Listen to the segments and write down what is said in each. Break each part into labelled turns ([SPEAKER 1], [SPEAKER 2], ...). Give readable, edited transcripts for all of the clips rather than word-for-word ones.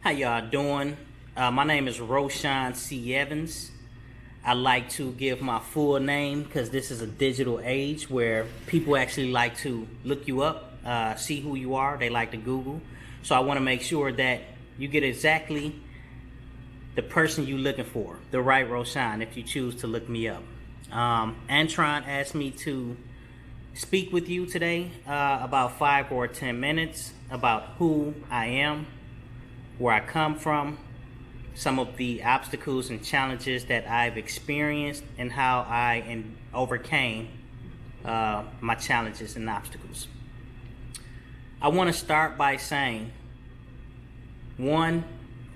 [SPEAKER 1] How y'all doing? My name is RoShawn C. Evans. I like to give my full name because this is a digital age where people actually like to look you up, see who you are. They like to Google. So I want to make sure that you get exactly the person you're looking for, the right RoShawn, if you choose to look me up. Antron asked me to speak with you today about 5 or 10 minutes about who I am, where I come from, some of the obstacles and challenges that I've experienced, and how I overcame my challenges and obstacles. I want to start by saying, one,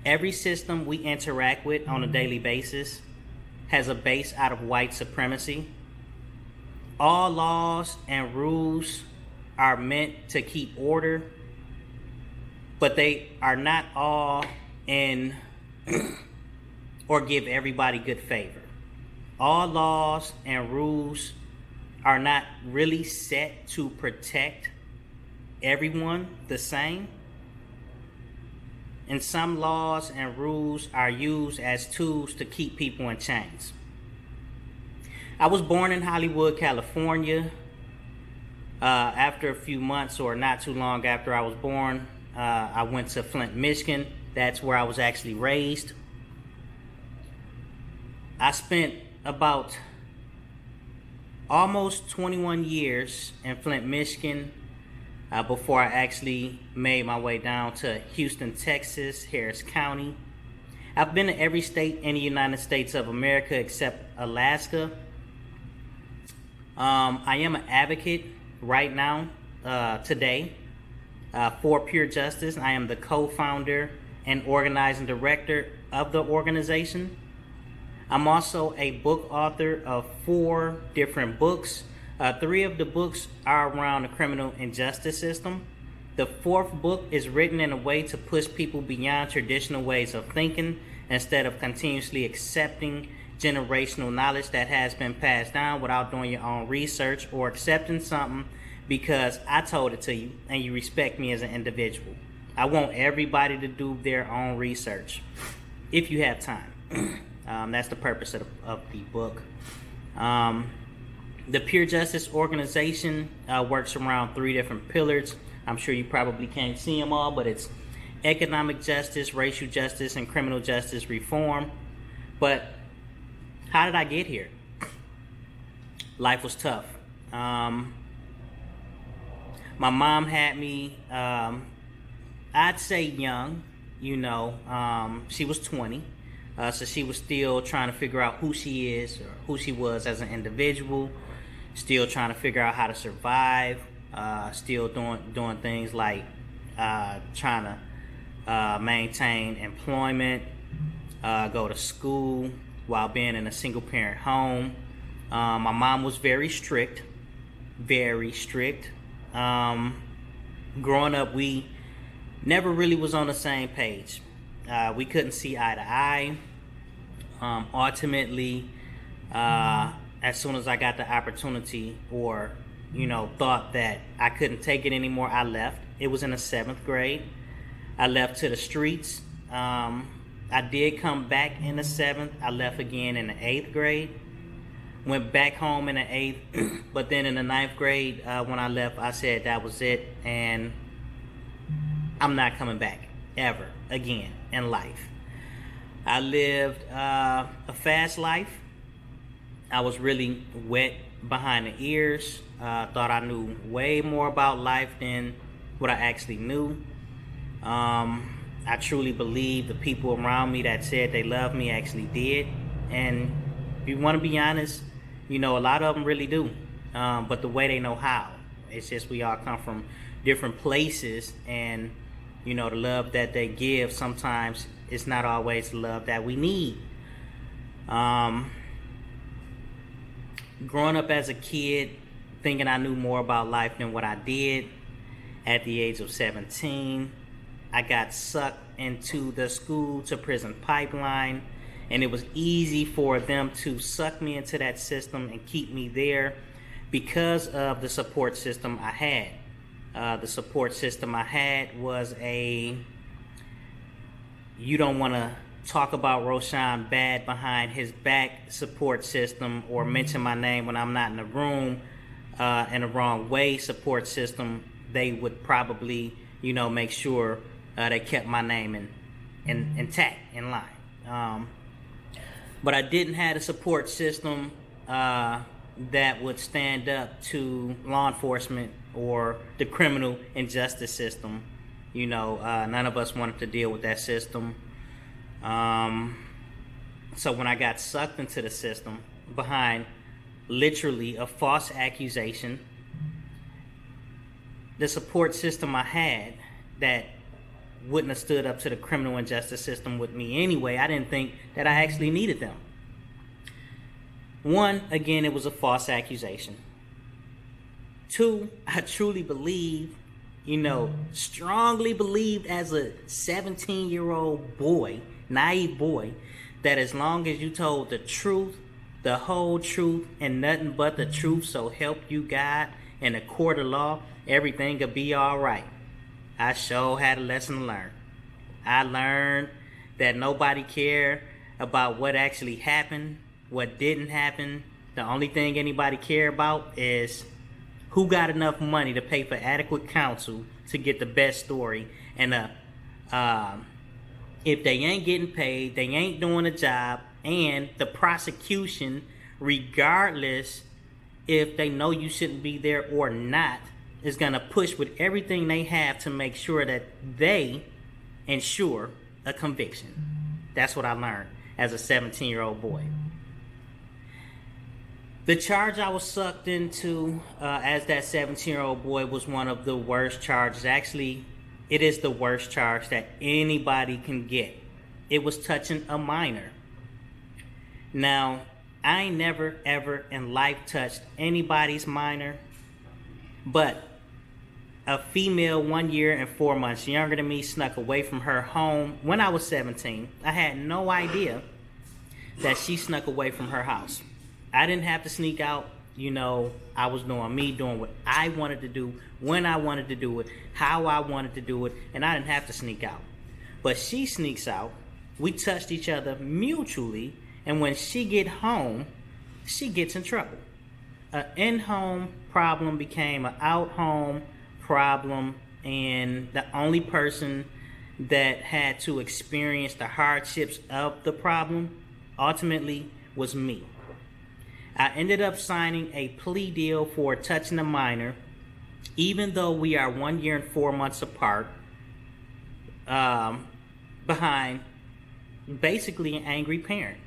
[SPEAKER 1] every system we interact with on a daily basis has a base out of white supremacy. All laws and rules are meant to keep order, but they are not all in or give everybody good favor. All laws and rules are not really set to protect everyone the same. And some laws and rules are used as tools to keep people in chains. I was born in Hollywood, California. After a few months, or not too long after I was born, I went to Flint, Michigan. That's where I was actually raised. I spent about almost 21 years in Flint, Michigan, before I actually made my way down to Houston, Texas, Harris County. I've been to every state in the United States of America except Alaska. I am an advocate right now, today, for Pure Justice. I am the co-founder and organizing director of the organization. I'm also a book author of 4 different books. 3 of the books are around the criminal and justice system. The 4th book is written in a way to push people beyond traditional ways of thinking instead of continuously accepting generational knowledge that has been passed down without doing your own research, or accepting something because I told it to you and you respect me as an individual. I want everybody to do their own research if you have time. That's the purpose of the book. The Pure Justice organization works around 3 different pillars. I'm sure you probably can't see them all, but it's economic justice, racial justice, and criminal justice reform. But how did I get here? Life was tough. My mom had me, I'd say young, she was 20. So she was still trying to figure out who she is, or who she was as an individual, still trying to figure out how to survive, still doing things like trying to maintain employment, go to school while being in a single parent home. My mom was very strict, very strict. Growing up, we never really was on the same page. We couldn't see eye to eye. Ultimately, as soon as I got the opportunity, or thought that I couldn't take it anymore, I left. It was in the 7th grade. I left to the streets. I did come back in the 7th. I left again in the 8th grade. Went back home in the 8th, but then in the 9th grade, when I left, I said that was it, and I'm not coming back ever again in life. I lived a fast life. I was really wet behind the ears. Thought I knew way more about life than what I actually knew. I truly believe the people around me that said they loved me actually did. And if you want to be honest, a lot of them really do. But the way they know how. It's just we all come from different places, and the love that they give sometimes is not always the love that we need. Growing up as a kid, thinking I knew more about life than what I did, at the age of 17, I got sucked into the school to prison pipeline, and it was easy for them to suck me into that system and keep me there because of the support system I had. The support system I had was a you don't want to talk about RoShawn bad behind his back support system, or mention my name when I'm not in the room in the wrong way support system, they would probably, make sure they kept my name intact, in line. But I didn't have a support system that would stand up to law enforcement or the criminal injustice system. None of us wanted to deal with that system. So when I got sucked into the system behind literally a false accusation, the support system I had that wouldn't have stood up to the criminal injustice system with me anyway, I didn't think that I actually needed them. One, again, it was a false accusation. Two, I truly believe, strongly believed as a 17-year-old boy, naive boy, that as long as you told the truth, the whole truth, and nothing but the truth, so help you God, in a court of law, everything could be all right. I sure had a lesson to learn. I learned that nobody cared about what actually happened, what didn't happen. The only thing anybody care about is who got enough money to pay for adequate counsel to get the best story. And if they ain't getting paid, they ain't doing a job, and the prosecution, regardless if they know you shouldn't be there or not, is going to push with everything they have to make sure that they ensure a conviction. That's what I learned as a 17-year-old boy. The charge I was sucked into as that 17-year-old boy was one of the worst charges. Actually, it is the worst charge that anybody can get. It was touching a minor. Now, I ain't never, ever in life touched anybody's minor, but a female 1 year and 4 months younger than me snuck away from her home when I was 17. I had no idea that she snuck away from her house. I didn't have to sneak out. I was doing what I wanted to do, when I wanted to do it, how I wanted to do it, and I didn't have to sneak out. But she sneaks out. We touched each other mutually, and when she get home, she gets in trouble. An in-home problem became an out-home problem, and the only person that had to experience the hardships of the problem ultimately was me. I ended up signing a plea deal for touching a minor, even though we are 1 year and 4 months apart, behind basically an angry parent.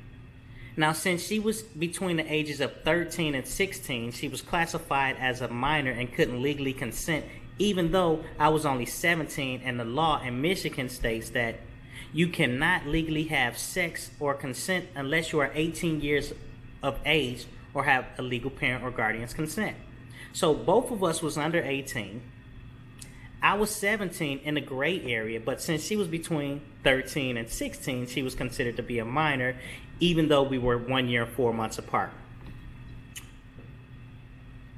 [SPEAKER 1] Now, since she was between the ages of 13 and 16, she was classified as a minor and couldn't legally consent, even though I was only 17, and the law in Michigan states that you cannot legally have sex or consent unless you are 18 years of age or have a legal parent or guardian's consent. So both of us was under 18. I was 17 in the gray area, but since she was between 13 and 16, she was considered to be a minor, even though we were 1 year and 4 months apart.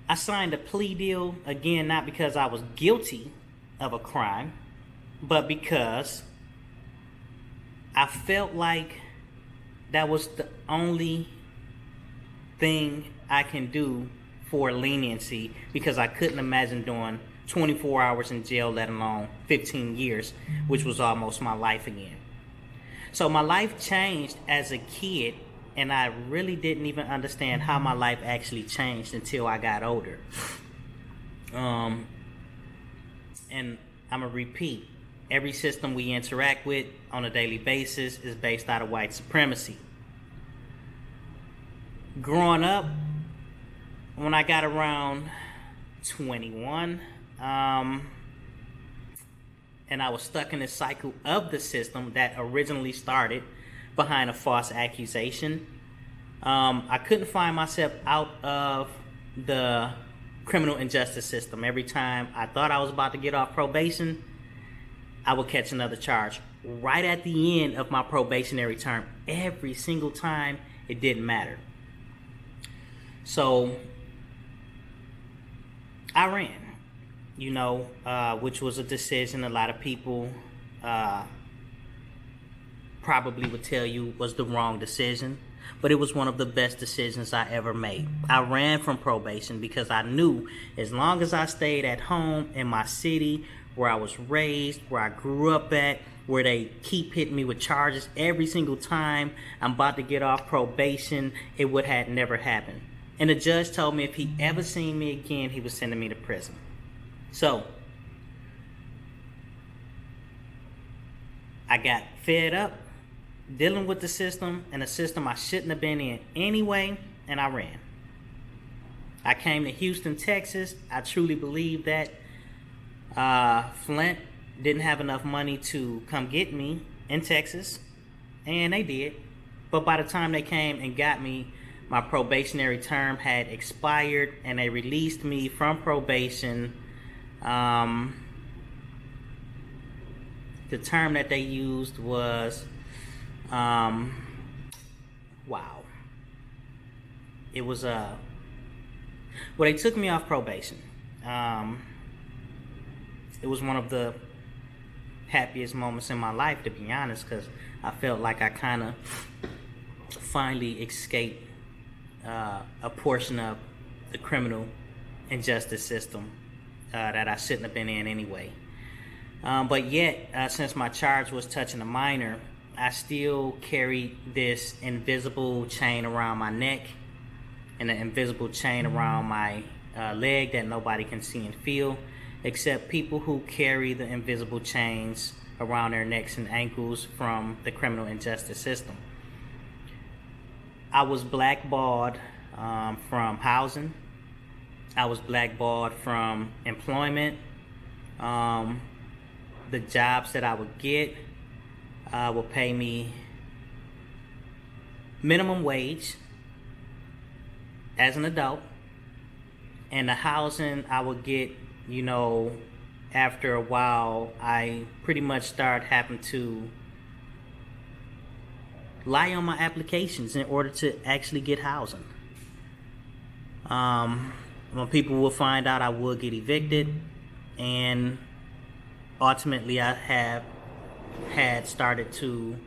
[SPEAKER 1] I signed a plea deal, again, not because I was guilty of a crime, but because I felt like that was the only thing I can do for leniency, because I couldn't imagine doing 24 hours in jail, let alone 15 years, which was almost my life again. So my life changed as a kid, and I really didn't even understand how my life actually changed until I got older. And I'm gonna repeat, every system we interact with on a daily basis is based out of white supremacy. Growing up, when I got around 21, and I was stuck in this cycle of the system that originally started behind a false accusation. I couldn't find myself out of the criminal injustice system. Every time I thought I was about to get off probation, I would catch another charge right at the end of my probationary term. Every single time, it didn't matter. So I ran, which was a decision a lot of people probably would tell you was the wrong decision, but it was one of the best decisions I ever made. I ran from probation because I knew as long as I stayed at home in my city, where I was raised, where I grew up at, where they keep hitting me with charges every single time I'm about to get off probation, it would have never happened. And the judge told me if he ever seen me again, he was sending me to prison. So I got fed up dealing with the system, and a system I shouldn't have been in anyway, and I ran. I came to Houston, Texas. I truly believe that Flint didn't have enough money to come get me in Texas, and they did. But by the time they came and got me, my probationary term had expired, and they released me from probation. The term that they used was, wow. It was, well, they took me off probation. It was one of the happiest moments in my life, to be honest, because I felt like I kind of finally escaped a portion of the criminal and justice system that I shouldn't have been in anyway. But yet, since my charge was touching a minor, I still carried this invisible chain around my neck and an invisible chain around my leg that nobody can see and feel, except people who carry the invisible chains around their necks and ankles from the criminal and justice system. I was blackballed from housing. I was blackballed from employment. The jobs that I would get would pay me minimum wage as an adult, and the housing I would get, you know, after a while, I pretty much started having to lie on my applications in order to actually get housing. When people will find out, I would get evicted, and ultimately I had started to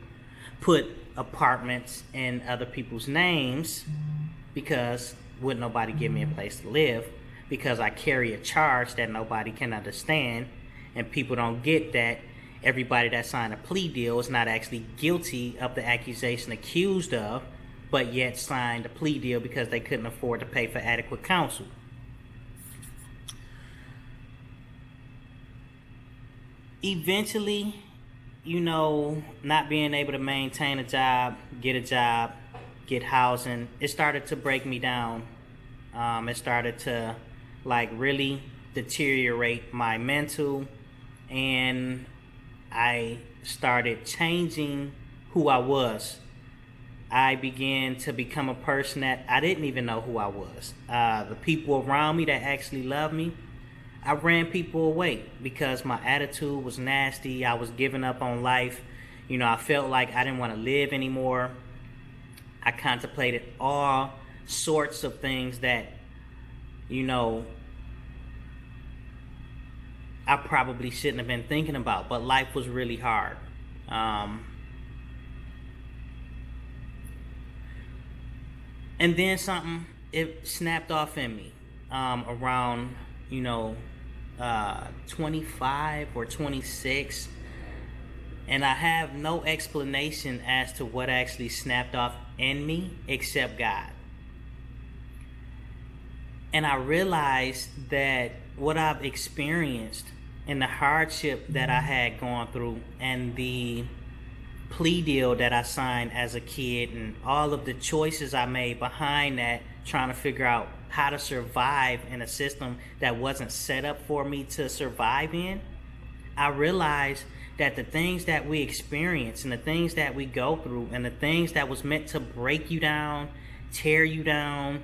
[SPEAKER 1] put apartments in other people's names because wouldn't nobody give me a place to live, because I carry a charge that nobody can understand, and people don't get that everybody that signed a plea deal is not actually guilty of the accusation accused of, but yet signed a plea deal because they couldn't afford to pay for adequate counsel. Eventually, you know, not being able to maintain a job, get housing, it started to break me down. It started to like really deteriorate my mental, and I started changing who I was. I began to become a person that I didn't even know who I was. The people around me that actually loved me, I ran people away because my attitude was nasty. I was giving up on life. You know, I felt like I didn't want to live anymore. I contemplated all sorts of things that, you know, I probably shouldn't have been thinking about, but life was really hard. And then something, it snapped off in me around, you know, 25 or 26. And I have no explanation as to what actually snapped off in me except God. And I realized that what I've experienced and the hardship that I had gone through and the plea deal that I signed as a kid and all of the choices I made behind that, trying to figure out how to survive in a system that wasn't set up for me to survive in, I realized that the things that we experience and the things that we go through and the things that was meant to break you down, tear you down,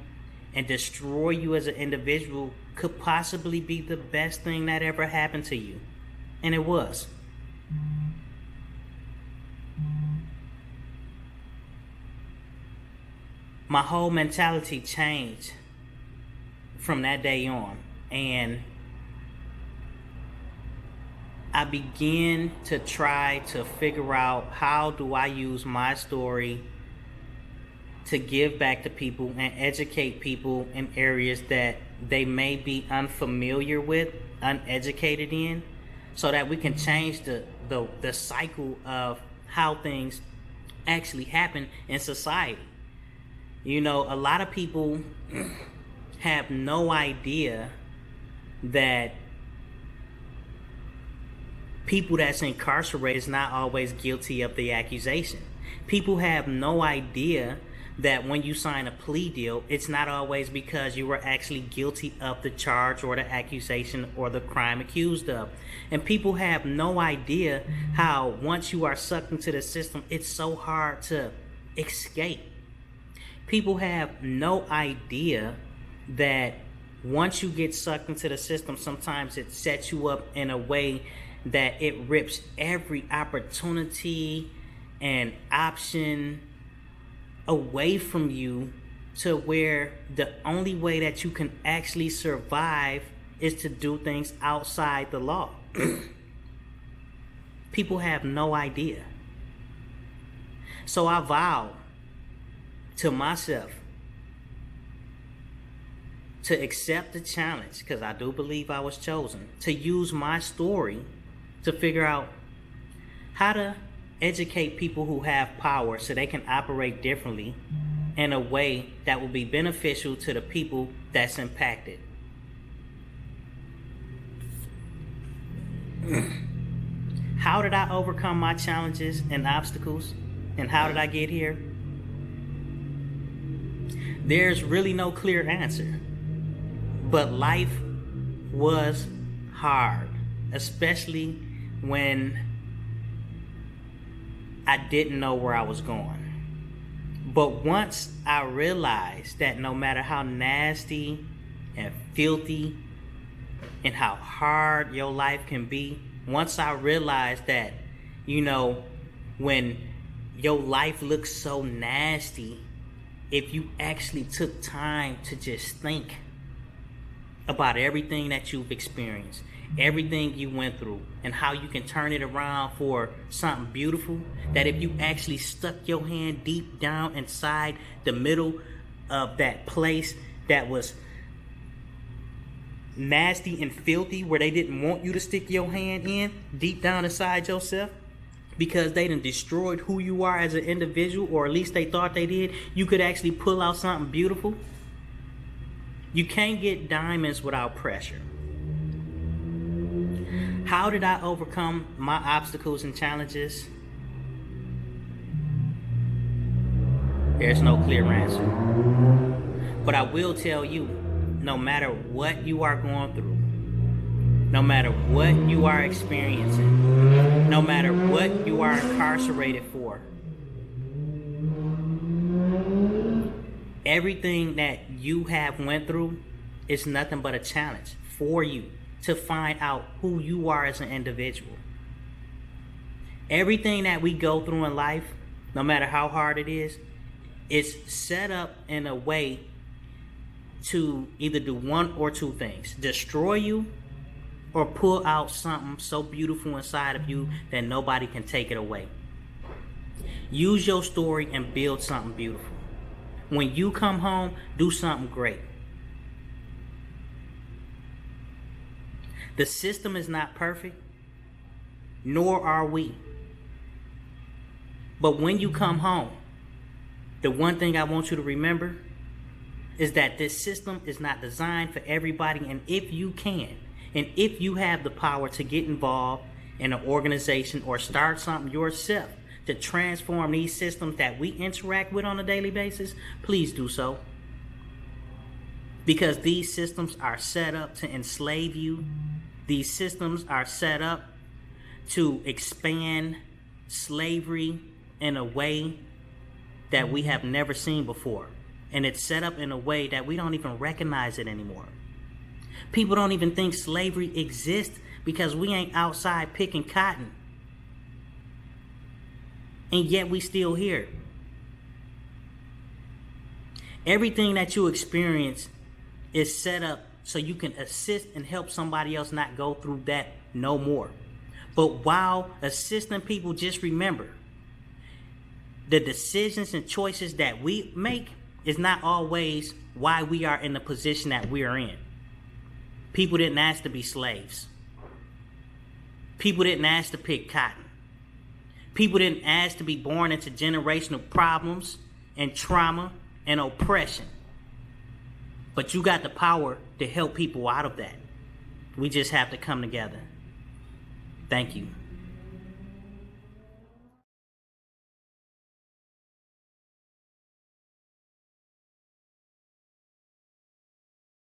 [SPEAKER 1] and destroy you as an individual could possibly be the best thing that ever happened to you. And it was. My whole mentality changed from that day on, and I began to try to figure out how do I use my story to give back to people and educate people in areas that they may be unfamiliar with, uneducated in, so that we can change the cycle of how things actually happen in society. You know, a lot of people have no idea that people that's incarcerated is not always guilty of the accusation. People have no idea that when you sign a plea deal, it's not always because you were actually guilty of the charge or the accusation or the crime accused of. And people have no idea how once you are sucked into the system, it's so hard to escape. People have no idea that once you get sucked into the system, sometimes it sets you up in a way that it rips every opportunity and option away from you, to where the only way that you can actually survive is to do things outside the law. People have no idea. So I vowed to myself to accept the challenge, because I do believe I was chosen, to use my story to figure out how to educate people who have power so they can operate differently in a way that will be beneficial to the people that's impacted. How did I overcome my challenges and obstacles? And how did I get here? There's really no clear answer. But life was hard, especially when I didn't know where I was going. But once I realized that no matter how nasty and filthy and how hard your life can be, once I realized that, you know, when your life looks so nasty, if you actually took time to just think about everything that you've experienced, everything you went through, and how you can turn it around for something beautiful, that if you actually stuck your hand deep down inside the middle of that place that was nasty and filthy, where they didn't want you to stick your hand in, deep down inside yourself, because they done destroyed who you are as an individual, or at least they thought they did, you could actually pull out something beautiful. You can't get diamonds without pressure. How did I overcome my obstacles and challenges? There's no clear answer. But I will tell you, no matter what you are going through, no matter what you are experiencing, no matter what you are incarcerated for, everything that you have went through is nothing but a challenge for you to find out who you are as an individual. Everything that we go through in life, no matter how hard it is set up in a way to either do one or two things: destroy you, or pull out something so beautiful inside of you that nobody can take it away. Use your story and build something beautiful. When you come home, do something great. The system is not perfect, nor are we. But when you come home, the one thing I want you to remember is that this system is not designed for everybody. And if you can, and if you have the power to get involved in an organization or start something yourself to transform these systems that we interact with on a daily basis, please do so. Because these systems are set up to enslave you. These systems are set up to expand slavery in a way that we have never seen before. And it's set up in a way that we don't even recognize it anymore. People don't even think slavery exists because we ain't outside picking cotton. And yet we still here. Everything that you experience is set up so you can assist and help somebody else not go through that no more. But while assisting people, just remember, the decisions and choices that we make is not always why we are in the position that we are in. People didn't ask to be slaves. People didn't ask to pick cotton. People didn't ask to be born into generational problems and trauma and oppression. But you got the power to help people out of that. We just have to come together. Thank you.